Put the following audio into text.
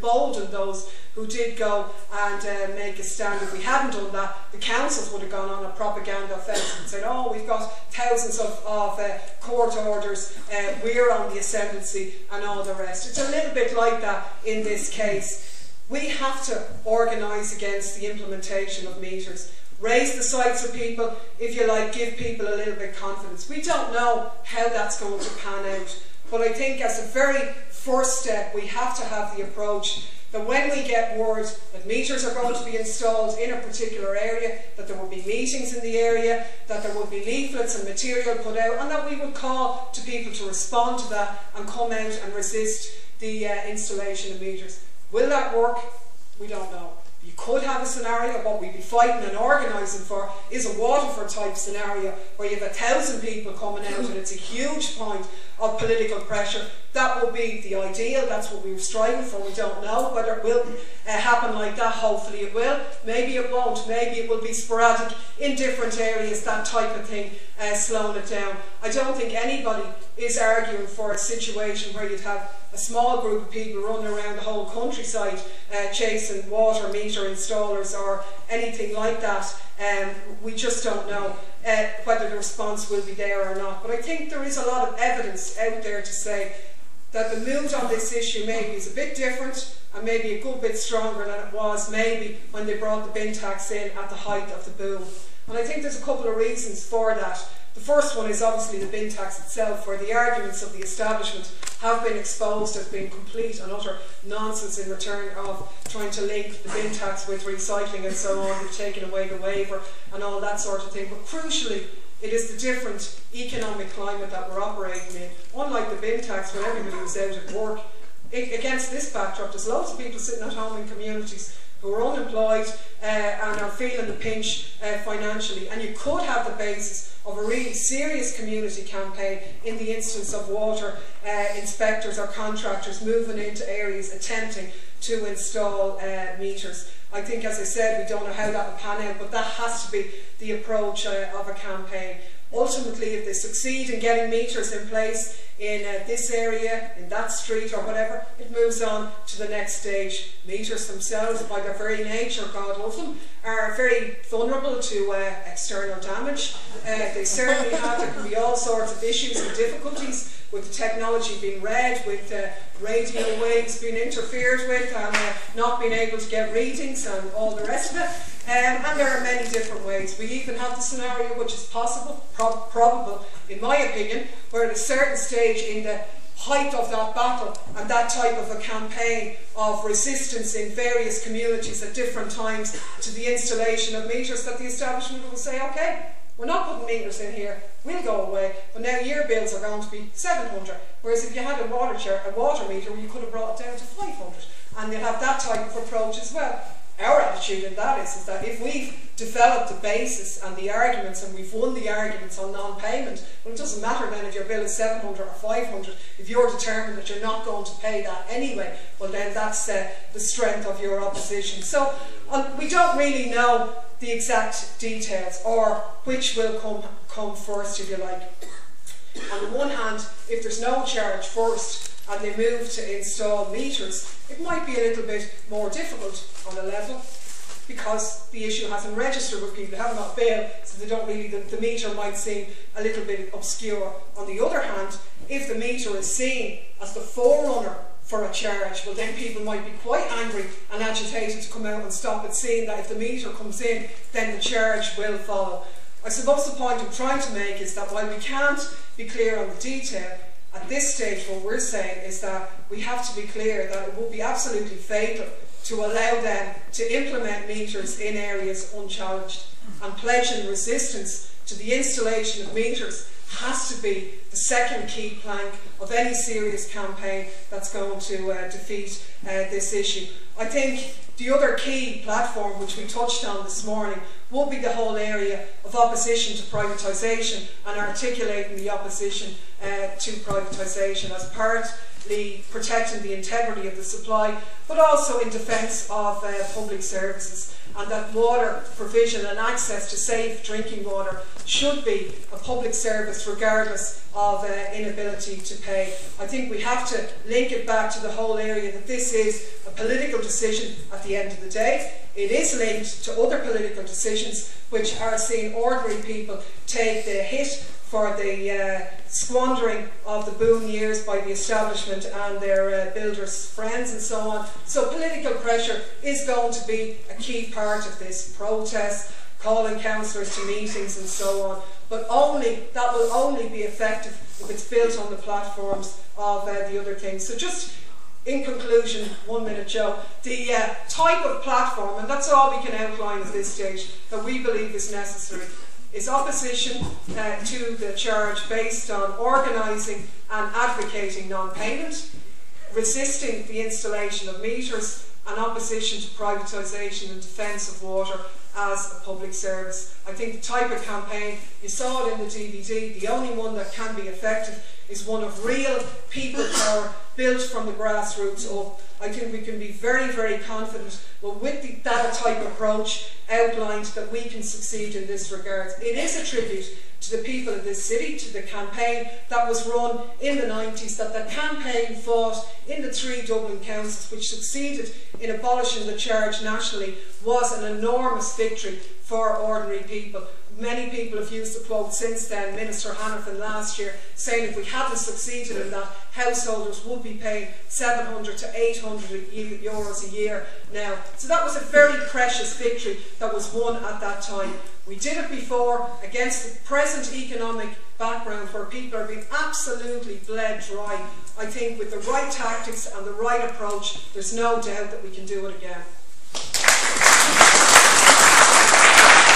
embolden those who did go and make a stand. If we hadn't done that, the councils would have gone on a propaganda offensive and said, oh, we've got thousands of court orders, we're on the ascendancy and all the rest. It's a little bit like that in this case. We have to organise against the implementation of meters. Raise the sights of people, if you like, give people a little bit of confidence. We don't know how that's going to pan out, but I think as a very first step, we have to have the approach that when we get word that meters are going to be installed in a particular area, that there will be meetings in the area, that there will be leaflets and material put out, and that we would call to people to respond to that and come out and resist the installation of meters. Will that work? We don't know. You could have a scenario, what we'd be fighting and organising for is a Waterford type scenario where you have 1,000 people coming out and it's a huge point of political pressure. That would be the ideal, that's what we were striving for. We don't know whether it will happen like that. Hopefully it will. Maybe it won't. Maybe it will be sporadic in different areas, that type of thing, slowing it down. I don't think anybody is arguing for a situation where you'd have a small group of people running around the whole countryside chasing water meter installers or anything like that. We just don't know whether the response will be there or not. But I think there is a lot of evidence out there to say that the mood on this issue maybe is a bit different and maybe a good bit stronger than it was maybe when they brought the bin tax in at the height of the boom. And I think there's a couple of reasons for that. The first one is obviously the bin tax itself, where the arguments of the establishment have been exposed as being complete and utter nonsense in return of trying to link the bin tax with recycling and so on, with taking away the waiver and all that sort of thing. But crucially, it is the different economic climate that we're operating in. Unlike the bin tax, where everybody was out at work, against this backdrop, there's loads of people sitting at home in communities who are unemployed and are feeling the pinch financially. And you could have the basis of a really serious community campaign in the instance of water inspectors or contractors moving into areas attempting to install meters. I think, as I said, we don't know how that will pan out, but that has to be the approach of a campaign. Ultimately, if they succeed in getting meters in place in this area, in that street or whatever, it moves on to the next stage. Meters themselves, by their very nature, God love them, are very vulnerable to external damage. They certainly have. There can be all sorts of issues and difficulties with the technology being read, with radio waves being interfered with and not being able to get readings and all the rest of it. And there are many different ways. We even have the scenario, which is possible, probable in my opinion, where at a certain stage in the height of that battle and that type of a campaign of resistance in various communities at different times to the installation of meters, that the establishment will say, okay, we're not putting meters in here, we'll go away, but now your bills are going to be 700. Whereas if you had a water meter, you could have brought it down to 500. And you'll have that type of approach as well. Our attitude in that is that if we've developed the basis and the arguments and we've won the arguments on non-payment, well, it doesn't matter then if your bill is 700 or 500. If you're determined that you're not going to pay that anyway, well then that's the strength of your opposition. So we don't really know the exact details or which will come first, if you like. On the one hand, if there's no charge first and they move to install meters, it might be a little bit more difficult on a level because the issue hasn't registered with people, they haven't got a bill, so they don't really, the meter might seem a little bit obscure. On the other hand, if the meter is seen as the forerunner for a charge, well then people might be quite angry and agitated to come out and stop it, seeing that if the meter comes in, then the charge will follow. I suppose the point I'm trying to make is that while we can't be clear on the detail, at this stage what we're saying is that we have to be clear that it would be absolutely fatal to allow them to implement meters in areas unchallenged. And pledging resistance to the installation of meters has to be the second key plank of any serious campaign that's going to defeat this issue. I think the other key platform which we touched on this morning will be the whole area of opposition to privatisation and articulating the opposition to privatisation as part only protecting the integrity of the supply, but also in defence of public services, and that water provision and access to safe drinking water should be a public service regardless of inability to pay. I think we have to link it back to the whole area that this is a political decision at the end of the day. It is linked to other political decisions which are seeing ordinary people take the hit for the squandering of the boom years by the establishment and their builders' friends and so on. So political pressure is going to be a key part of this. Protests, calling councillors to meetings and so on. But that will only be effective if it's built on the platforms of the other things. So just in conclusion, 1 minute, Joe, the type of platform, and that's all we can outline at this stage, that we believe is necessary, is opposition to the charge based on organising and advocating non-payment, resisting the installation of meters, and opposition to privatisation and defence of water as a public service. I think the type of campaign, you saw it in the DVD, the only one that can be effective is one of real people power built from the grassroots up. I think we can be very, very confident with that type of approach outlined that we can succeed in this regard. It is a tribute to the people of this city, to the campaign that was run in the 90s, that the campaign fought in the 3 Dublin councils, which succeeded in abolishing the charge nationally, was an enormous victory for ordinary people. Many people have used the quote since then, Minister Hanafin last year, saying if we hadn't succeeded in that, householders would be paying 700 to 800 euros a year now. So that was a very precious victory that was won at that time. We did it before against the present economic background where people are being absolutely bled dry. I think with the right tactics and the right approach, there's no doubt that we can do it again.